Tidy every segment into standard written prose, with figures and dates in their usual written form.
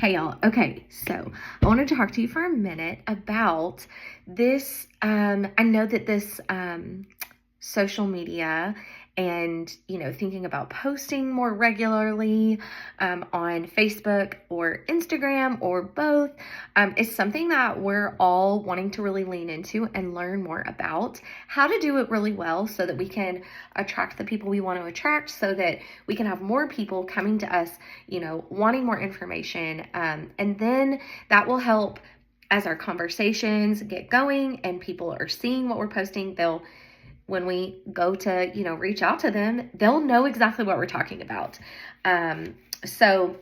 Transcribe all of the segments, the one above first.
Hey y'all. Okay, so I want to talk to you for a minute about this. I know that this social media and thinking about posting more regularly on Facebook or Instagram or both is something that we're all wanting to really lean into and learn more about how to do it really well so that we can attract the people we want to attract, so that we can have more people coming to us wanting more information, and then that will help as our conversations get going and people are seeing what we're posting. When we go to, reach out to them, they'll know exactly what we're talking about. So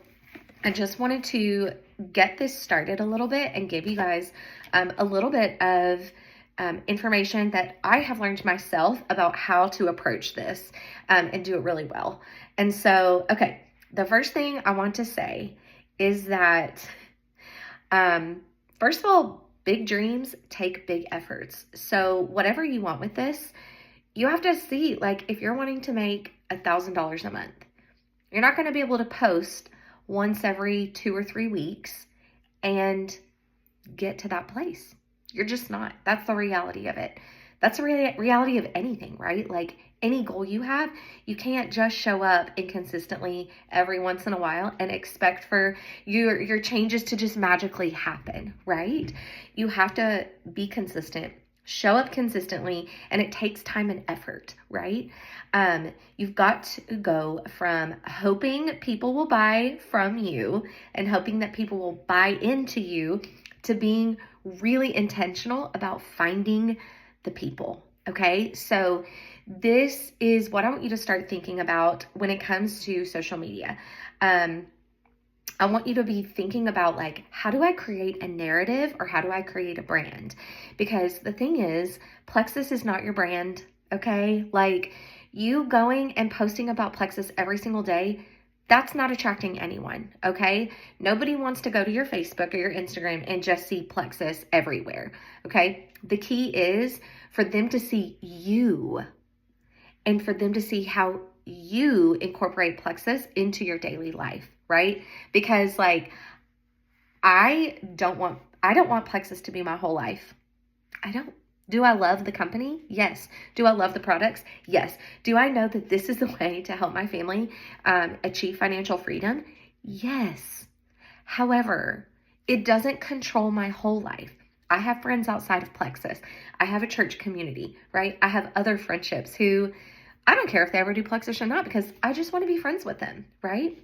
I just wanted to get this started a little bit and give you guys a little bit of information that I have learned myself about how to approach this and do it really well. And so, okay, the first thing I want to say is that, first of all, big dreams take big efforts. So whatever you want with this, you have to see, like, if you're wanting to make $1,000 a month, you're not going to be able to post once every 2 or 3 weeks and get to that place. You're just not. That's the reality of it. That's the reality of anything, right? Like any goal you have, you can't just show up inconsistently every once in a while and expect for your changes to just magically happen, right? You have to be consistent. Show up consistently, and it takes time and effort, right? You've got to go from hoping people will buy from you and hoping that people will buy into you to being really intentional about finding the people, okay? So this is what I want you to start thinking about when it comes to social media. I want you to be thinking about, like, how do I create a narrative or how do I create a brand? Because the thing is, Plexus is not your brand, okay? Like, you going and posting about Plexus every single day, that's not attracting anyone, okay? Nobody wants to go to your Facebook or your Instagram and just see Plexus everywhere, okay? The key is for them to see you and for them to see how you incorporate Plexus into your daily life, right? Because, like, I don't want Plexus to be my whole life. I don't. Do I love the company? Yes. Do I love the products? Yes. Do I know that this is the way to help my family achieve financial freedom? Yes. However, it doesn't control my whole life. I have friends outside of Plexus. I have a church community, right? I have other friendships who I don't care if they ever do Plexus or not, because I just want to be friends with them, right?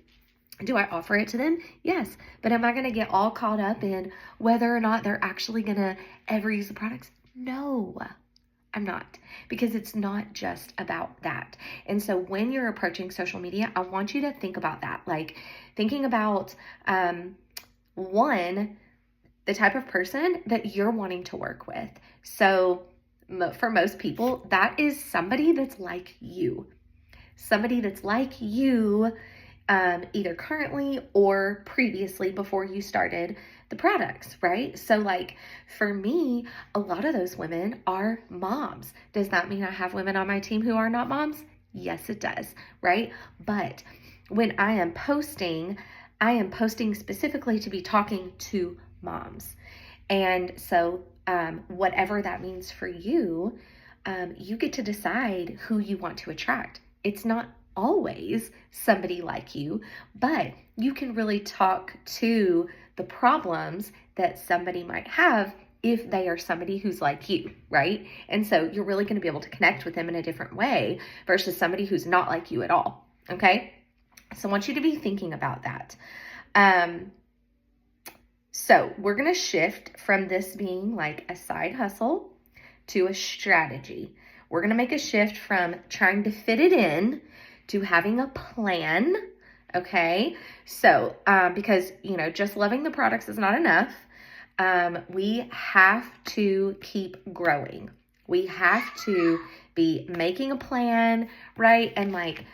Do I offer it to them? Yes. But am I going to get all caught up in whether or not they're actually going to ever use the products? No, I'm not, because it's not just about that. And so when you're approaching social media, I want you to think about that, like thinking about, one, the type of person that you're wanting to work with. So for most people, that is somebody that's like you. Somebody that's like you, either currently or previously before you started the products, right? So, like, for me, a lot of those women are moms. Does that mean I have women on my team who are not moms? Yes, it does, right? But when I am posting specifically to be talking to moms. And so whatever that means for you, you get to decide who you want to attract. It's not always somebody like you, but you can really talk to the problems that somebody might have if they are somebody who's like you, right? And so you're really going to be able to connect with them in a different way versus somebody who's not like you at all, okay? So I want you to be thinking about that. So we're going to shift from this being like a side hustle to a strategy. We're going to make a shift from trying to fit it in to having a plan. Okay. So, because, just loving the products is not enough. We have to keep growing. We have to be making a plan, right? And like,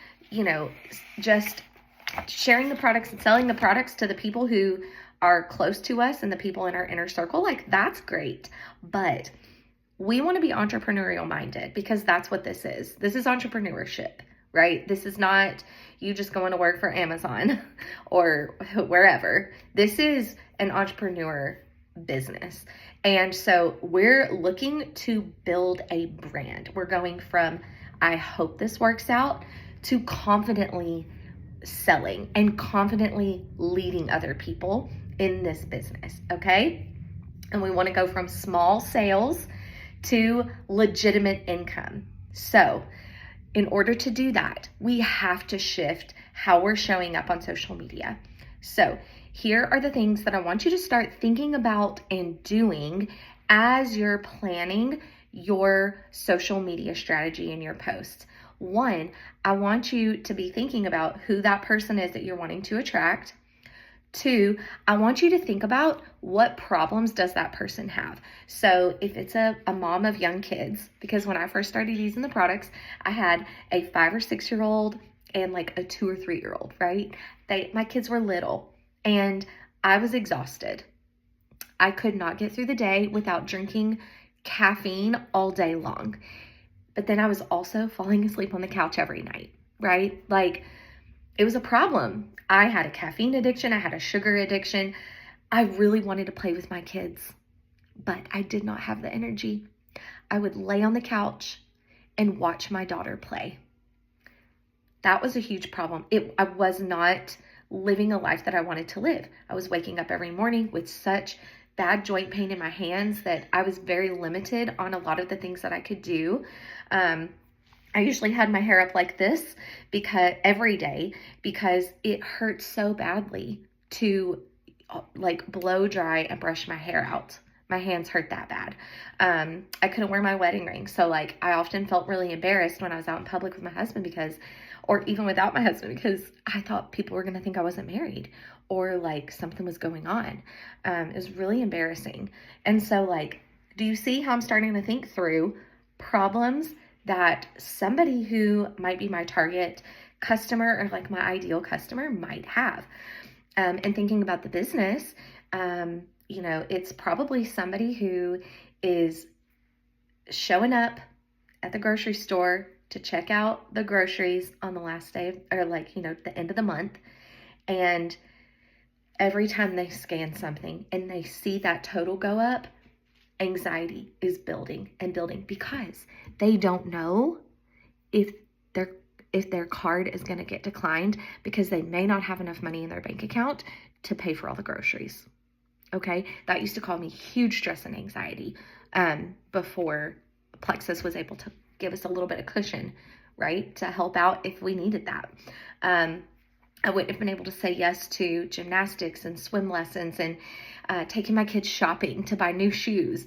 just sharing the products and selling the products to the people who are close to us and the people in our inner circle, like, that's great. But we want to be entrepreneurial minded, because that's what this is. This is entrepreneurship, right? This is not you just going to work for Amazon or wherever. This is an entrepreneur business. And so we're looking to build a brand. We're going from, I hope this works out, to confidently selling and confidently leading other people in this business, okay? And we want to go from small sales to legitimate income. So in order to do that, we have to shift how we're showing up on social media. So here are the things that I want you to start thinking about and doing as you're planning your social media strategy and your posts. One, I want you to be thinking about who that person is that you're wanting to attract. Two, I want you to think about what problems does that person have. So if it's a mom of young kids, because when I first started using the products, I had a 5 or 6 year old and like a 2 or 3 year old, right? My kids were little and I was exhausted. I could not get through the day without drinking caffeine all day long. But then I was also falling asleep on the couch every night, right? Like, it was a problem. I had a caffeine addiction. I had a sugar addiction. I really wanted to play with my kids, but I did not have the energy. I would lay on the couch and watch my daughter play. That was a huge problem. I was not living a life that I wanted to live. I was waking up every morning with such bad joint pain in my hands that I was very limited on a lot of the things that I could do. I usually had my hair up like this every day because it hurt so badly to like blow dry and brush my hair out. My hands hurt that bad. I couldn't wear my wedding ring. So like I often felt really embarrassed when I was out in public with my husband or even without my husband, because I thought people were going to think I wasn't married or like something was going on. It was really embarrassing. And so like, do you see how I'm starting to think through problems that somebody who might be my target customer or like my ideal customer might have? And thinking about the business, it's probably somebody who is showing up at the grocery store to check out the groceries on the last day or the end of the month. And every time they scan something and they see that total go up, anxiety is building and building because they don't know if their card is going to get declined because they may not have enough money in their bank account to pay for all the groceries. Okay, that used to cause me huge stress and anxiety before Plexus was able to give us a little bit of cushion, right, to help out if we needed that. I wouldn't have been able to say yes to gymnastics and swim lessons and taking my kids shopping to buy new shoes.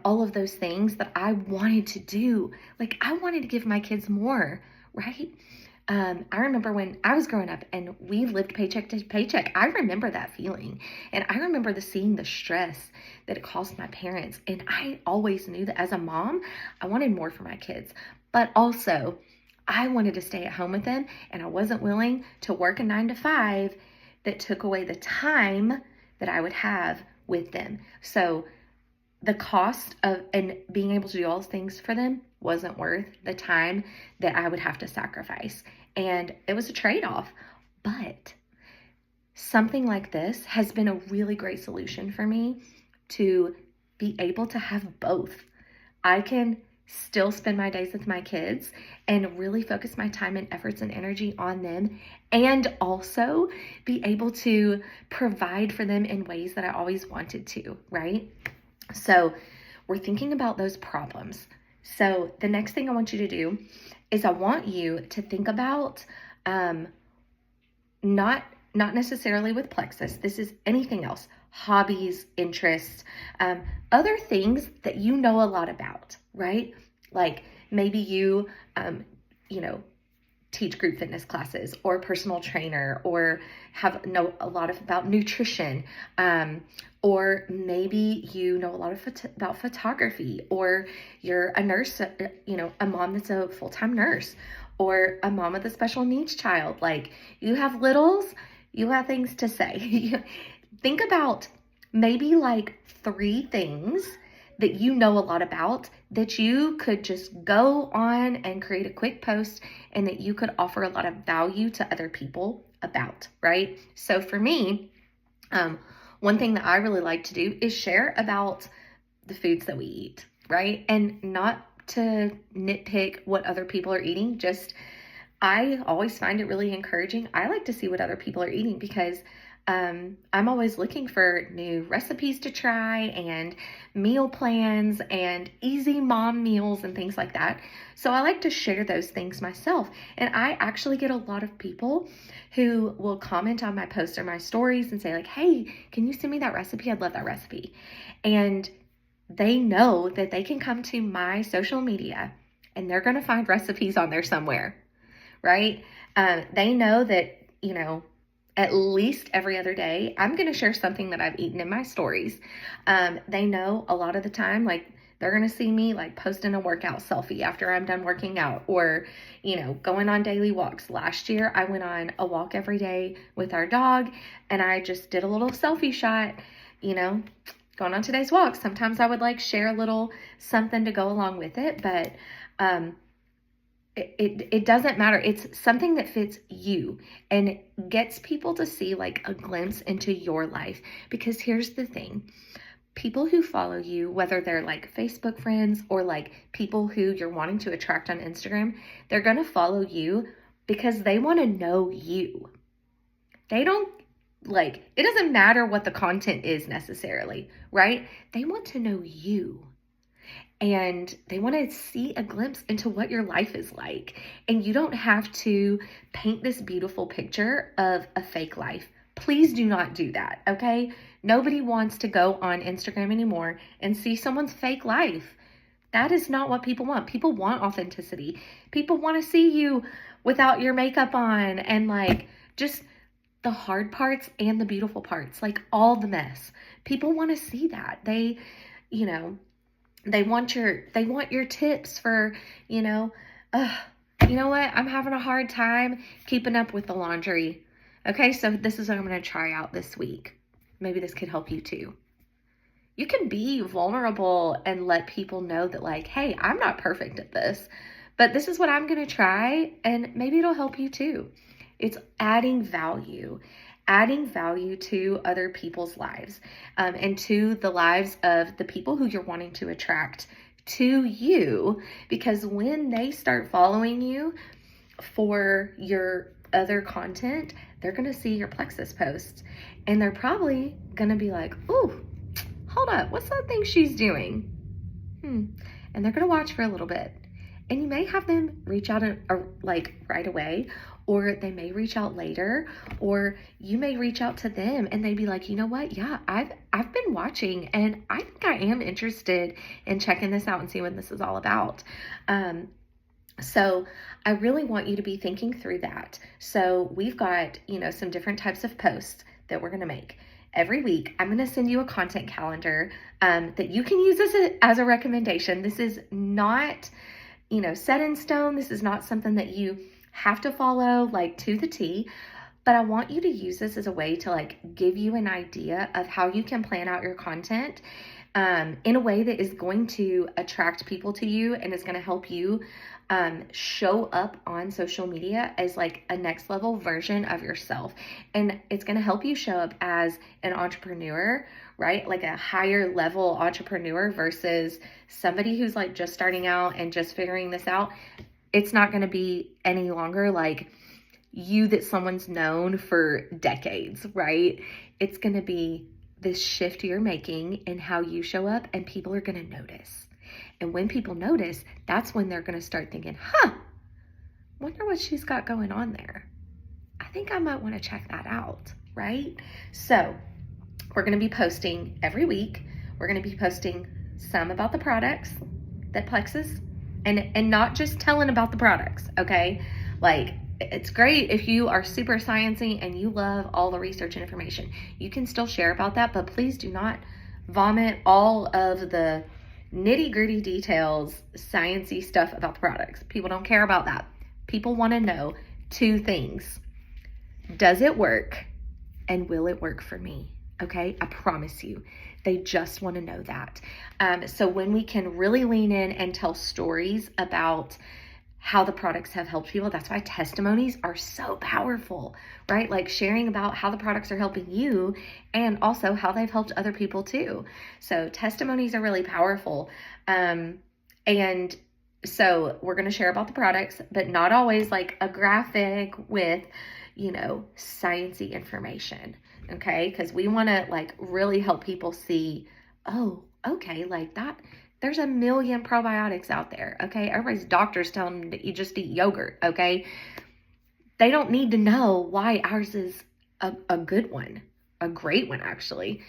All of those things that I wanted to do. Like, I wanted to give my kids more, right? I remember when I was growing up and we lived paycheck to paycheck. I remember that feeling. And I remember seeing the stress that it caused my parents. And I always knew that as a mom, I wanted more for my kids. But also, I wanted to stay at home with them, and I wasn't willing to work a 9 to 5 that took away the time that I would have with them. So the cost of and being able to do all those things for them wasn't worth the time that I would have to sacrifice. And it was a trade-off. But something like this has been a really great solution for me to be able to have both. I can still spend my days with my kids and really focus my time and efforts and energy on them, and also be able to provide for them in ways that I always wanted to, right? So we're thinking about those problems. So the next thing I want you to do is I want you to think about not necessarily with Plexus. This is anything else, hobbies, interests, other things that you know a lot about, right? Like maybe you, teach group fitness classes or personal trainer or know a lot about nutrition. Or maybe you know a lot about photography, or you're a nurse, a mom that's a full-time nurse, or a mom with a special needs child. Like, you have littles, you have things to say. Think about maybe like 3 things that you know a lot about, that you could just go on and create a quick post and that you could offer a lot of value to other people about, right? So for me, one thing that I really like to do is share about the foods that we eat, right? And not to nitpick what other people are eating, just I always find it really encouraging. I like to see what other people are eating because I'm always looking for new recipes to try and meal plans and easy mom meals and things like that. So I like to share those things myself. And I actually get a lot of people who will comment on my posts or my stories and say like, hey, can you send me that recipe? I'd love that recipe. And they know that they can come to my social media and they're going to find recipes on there somewhere, right? They know that, at least every other day, I'm going to share something that I've eaten in my stories. They know a lot of the time, like they're going to see me like posting a workout selfie after I'm done working out or, going on daily walks. Last year, I went on a walk every day with our dog and I just did a little selfie shot, going on today's walk. Sometimes I would like share a little something to go along with it, but, it doesn't matter. It's something that fits you and gets people to see like a glimpse into your life. Because here's the thing, people who follow you, whether they're like Facebook friends or like people who you're wanting to attract on Instagram, they're going to follow you because they want to know you. They don't it doesn't matter what the content is necessarily, right? They want to know you. And they want to see a glimpse into what your life is like. And you don't have to paint this beautiful picture of a fake life. Please do not do that, okay? Nobody wants to go on Instagram anymore and see someone's fake life. That is not what people want. People want authenticity. People want to see you without your makeup on and like just the hard parts and the beautiful parts, like all the mess. People want to see that. They want your tips for, you know what? I'm having a hard time keeping up with the laundry. Okay, so this is what I'm going to try out this week. Maybe this could help you too. You can be vulnerable and let people know that like, hey, I'm not perfect at this, but this is what I'm going to try and maybe it'll help you too. It's adding value to other people's lives and to the lives of the people who you're wanting to attract to you, because when they start following you for your other content, they're going to see your Plexus posts and they're probably going to be like, oh, hold up, what's that thing she's doing? And they're going to watch for a little bit. And you may have them reach out like right away, or they may reach out later, or you may reach out to them and they'd be like, you know what? Yeah, I've been watching and I think I am interested in checking this out and see what this is all about. So I really want you to be thinking through that. So we've got, some different types of posts that we're going to make. Every week, I'm going to send you a content calendar that you can use as a recommendation. This is not set in stone. This is not something that you have to follow like to the T, but I want you to use this as a way to like give you an idea of how you can plan out your content in a way that is going to attract people to you and is going to help you show up on social media as like a next level version of yourself. And it's going to help you show up as an entrepreneur, right? Like a higher level entrepreneur versus somebody who's like just starting out and just figuring this out. It's not going to be any longer like you that someone's known for decades, right? It's going to be this shift you're making in how you show up, and people are going to notice. And when people notice, that's when they're going to start thinking, wonder what she's got going on there. I think I might want to check that out, right? So we're going to be posting every week. We're going to be posting some about the products that Plexus, and not just telling about the products, okay? Like, it's great if you are super sciencey and you love all the research and information. You can still share about that, but please do not vomit all of the nitty-gritty details, sciencey stuff about the products. People don't care about that. People want to know two things. Does it work? And will it work for me? Okay, I promise you. They just want to know that. So when we can really lean in and tell stories about how the products have helped people, that's why testimonies are so powerful, right? Like sharing about how the products are helping you and also how they've helped other people too. So testimonies are really powerful. And so we're going to share about the products, but not always like a graphic with, sciencey information. Okay. Because we want to like really help people see, oh, okay, like that. There's a million probiotics out there. Okay. Everybody's doctors telling them that you just eat yogurt. Okay. They don't need to know why ours is a good one, a great one, actually.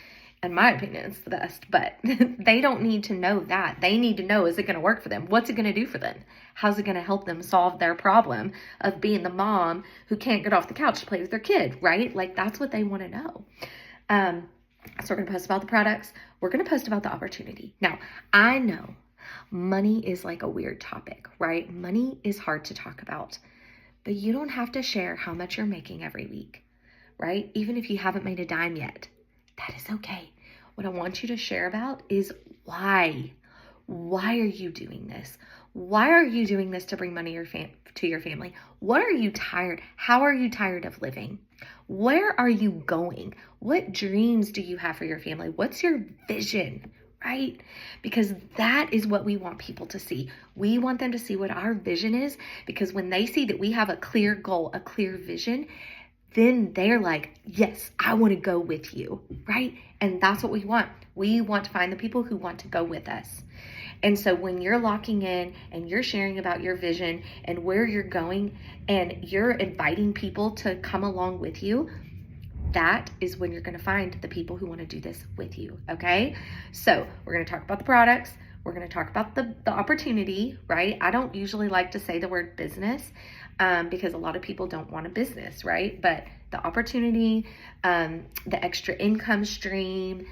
In my opinion, it's the best, but they don't need to know that. They need to know, is it going to work for them? What's it going to do for them? How's it going to help them solve their problem of being the mom who can't get off the couch to play with their kid, right? Like, that's what they want to know. So we're going to post about the products. We're going to post about the opportunity. Now, I know money is like a weird topic, right? Money is hard to talk about, but you don't have to share how much you're making every week, right? Even if you haven't made a dime yet, that is okay. What I want you to share about is why. Why are you doing this? Why are you doing this to bring money to your family? What are you tired? How are you tired of living? Where are you going? What dreams do you have for your family? What's your vision, right? Because that is what we want people to see. We want them to see what our vision is, because when they see that we have a clear goal, a clear vision, then they're like, yes, I want to go with you, right? And that's what we want. We want to find the people who want to go with us. And so when you're locking in and you're sharing about your vision and where you're going and you're inviting people to come along with you, that is when you're going to find the people who want to do this with you, okay? So we're going to talk about the products. We're going to talk about the opportunity, right? I don't usually like to say the word business because a lot of people don't want a business, right? But the opportunity, the extra income stream,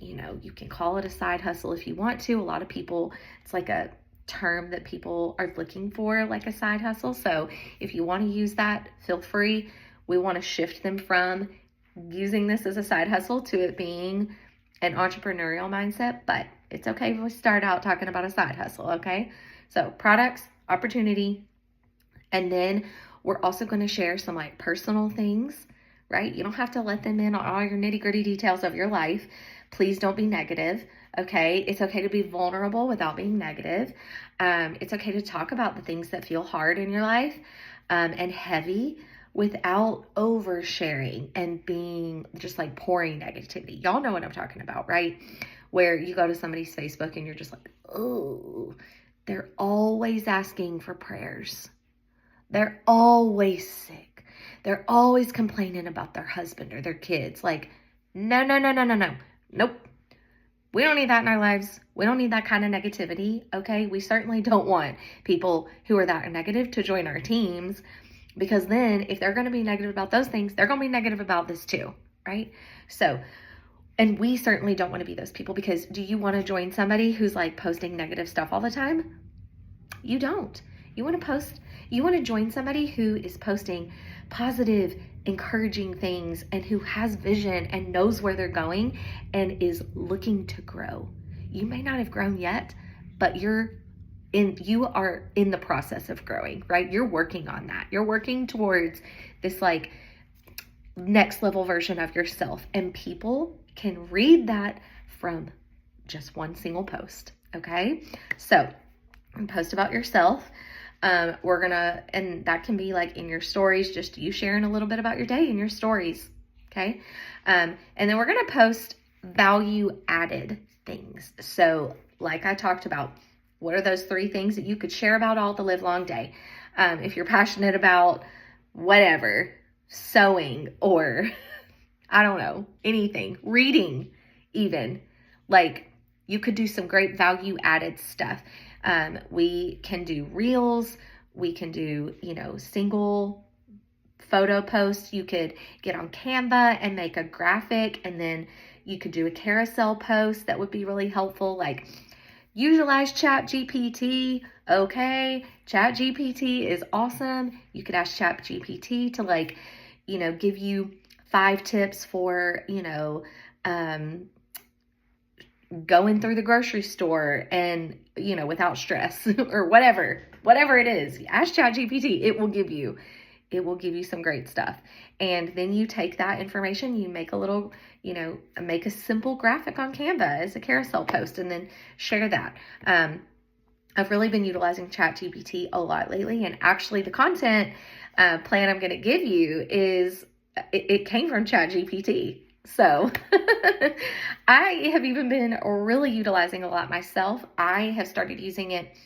you can call it a side hustle if you want to. A lot of people, it's like a term that people are looking for, like a side hustle. So if you want to use that, feel free. We want to shift them from using this as a side hustle to it being an entrepreneurial mindset, but it's okay if we start out talking about a side hustle, okay? So products, opportunity, and then we're also going to share some like personal things, right? You don't have to let them in on all your nitty gritty details of your life. Please don't be negative, okay? It's okay to be vulnerable without being negative. It's okay to talk about the things that feel hard in your life and heavy without oversharing and being just like pouring negativity. Y'all know what I'm talking about, right? Where you go to somebody's Facebook and you're just like, oh, they're always asking for prayers. They're always sick. They're always complaining about their husband or their kids. Like, no. Nope. We don't need that in our lives. We don't need that kind of negativity, okay? We certainly don't want people who are that negative to join our teams, because then if they're going to be negative about those things, they're going to be negative about this too, right? So, and we certainly don't want to be those people, because do you want to join somebody who's like posting negative stuff all the time? You don't. You want to join somebody who is posting positive, encouraging things and who has vision and knows where they're going and is looking to grow. You may not have grown yet, but you are in the process of growing, right? You're working on that. You're working towards this like next level version of yourself, and people can read that from just one single post, okay? So post about yourself. And that can be like in your stories, just you sharing a little bit about your day in your stories. Okay. And then we're going to post value added things. So like I talked about, what are those 3 things that you could share about all the live long day? If you're passionate about whatever, sewing, or I don't know, anything, reading, even, like you could do some great value added stuff. We can do reels. We can do, single photo posts. You could get on Canva and make a graphic, and then you could do a carousel post that would be really helpful. Like, utilize ChatGPT. Okay. ChatGPT is awesome. You could ask ChatGPT to give you 5 tips for, going through the grocery store and, without stress or whatever it is. Ask ChatGPT. It will give you some great stuff. And then you take that information, you make a little, make a simple graphic on Canva as a carousel post, and then share that. I've really been utilizing ChatGPT a lot lately, and actually the content plan I'm going to give you it came from ChatGPT. So I have even been really utilizing a lot myself. I have started using it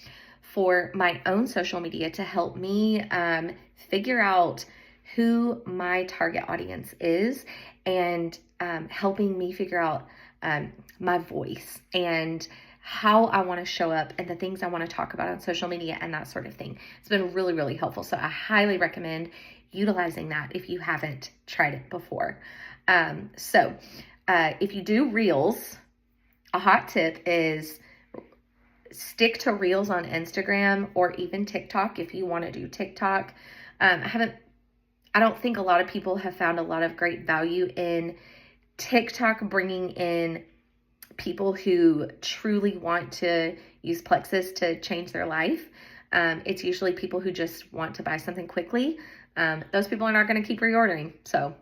for my own social media to help me figure out who my target audience is, and helping me figure out my voice and how I want to show up and the things I want to talk about on social media and that sort of thing. It's been really, really helpful. So I highly recommend utilizing that if you haven't tried it before. If you do Reels, a hot tip is stick to Reels on Instagram or even TikTok if you want to do TikTok. I don't think a lot of people have found a lot of great value in TikTok bringing in people who truly want to use Plexus to change their life. It's usually people who just want to buy something quickly. Those people are not going to keep reordering. So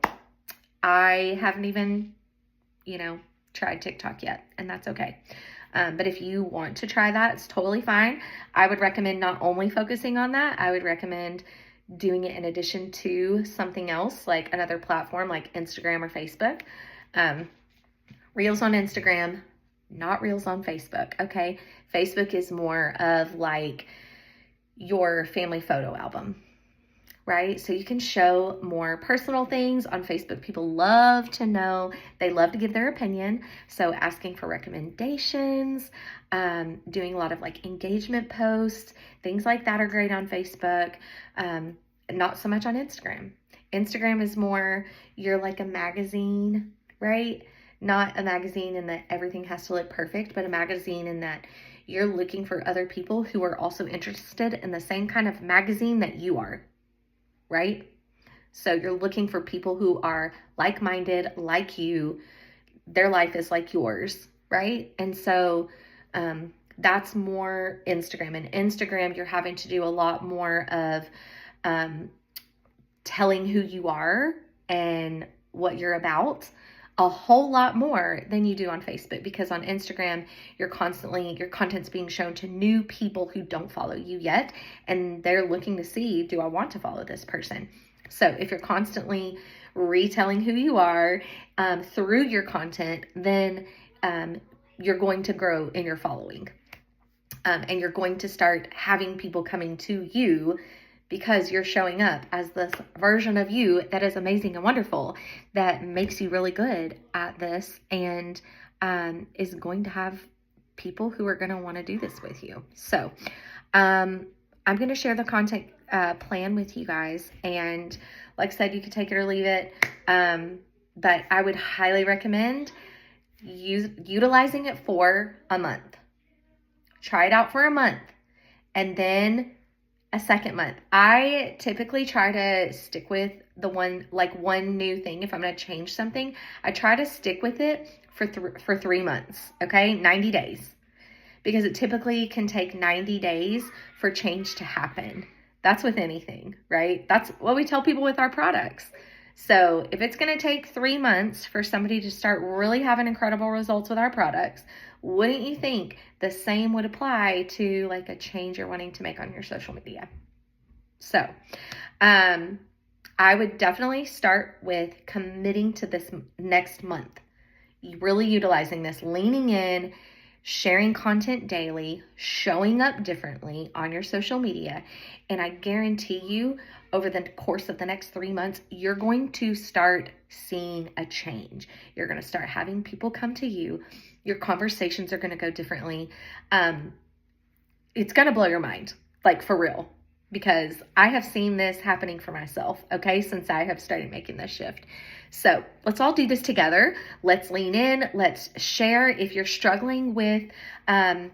I haven't even, tried TikTok yet, and that's okay. But if you want to try that, it's totally fine. I would recommend not only focusing on that, I would recommend doing it in addition to something else, like another platform like Instagram or Facebook. Reels on Instagram, not Reels on Facebook, okay? Facebook is more of like your family photo album, right? So you can show more personal things on Facebook. People love to know, they love to give their opinion. So asking for recommendations, doing a lot of like engagement posts, things like that are great on Facebook. Not so much on Instagram. Instagram is more, you're like a magazine, right? Not a magazine in that everything has to look perfect, but a magazine in that you're looking for other people who are also interested in the same kind of magazine that you are, right? So you're looking for people who are like-minded, like you, their life is like yours, right? And so that's more Instagram. And Instagram, you're having to do a lot more of telling who you are and what you're about, a whole lot more than you do on Facebook, because on Instagram, your content's being shown to new people who don't follow you yet, and they're looking to see, do I want to follow this person? So if you're constantly retelling who you are through your content, then you're going to grow in your following. And you're going to start having people coming to you because you're showing up as this version of you that is amazing and wonderful, that makes you really good at this, and is going to have people who are going to want to do this with you. So I'm going to share the content plan with you guys. And like I said, you can take it or leave it. But I would highly recommend utilizing it for a month. Try it out for a month, and then a second month. I typically try to stick with one new thing. If I'm going to change something, I try to stick with it for 3 months. Okay. 90 days, because it typically can take 90 days for change to happen. That's with anything, right? That's what we tell people with our products. So if it's going to take 3 months for somebody to start really having incredible results with our products, wouldn't you think the same would apply to like a change you're wanting to make on your social media? So I would definitely start with committing to this next month, really utilizing this, leaning in, sharing content daily, showing up differently on your social media. And I guarantee you, over the course of the next 3 months, you're going to start seeing a change. You're going to start having people come to you. Your conversations are going to go differently. It's going to blow your mind, like for real, because I have seen this happening for myself, okay, since I have started making this shift. So let's all do this together. Let's lean in. Let's share. If you're struggling with, like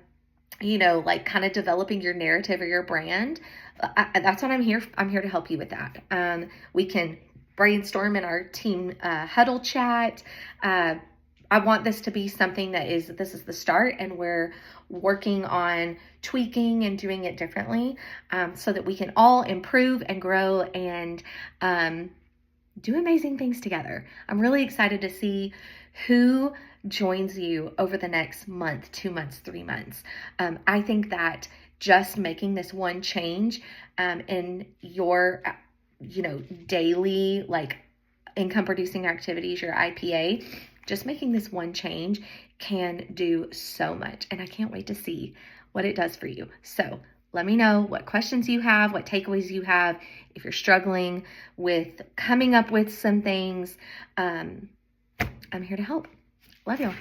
kind of developing your narrative or your brand, that's what I'm here. I'm here to help you with that. We can brainstorm in our team huddle chat. I want this to be something this is the start, and we're working on tweaking and doing it differently, so that we can all improve and grow and do amazing things together. I'm really excited to see who joins you over the next month, 2 months, 3 months. I think that just making this one change in your, daily like income producing activities, your IPA, just making this one change can do so much. And I can't wait to see what it does for you. So let me know what questions you have, what takeaways you have. If you're struggling with coming up with some things, I'm here to help. Love you.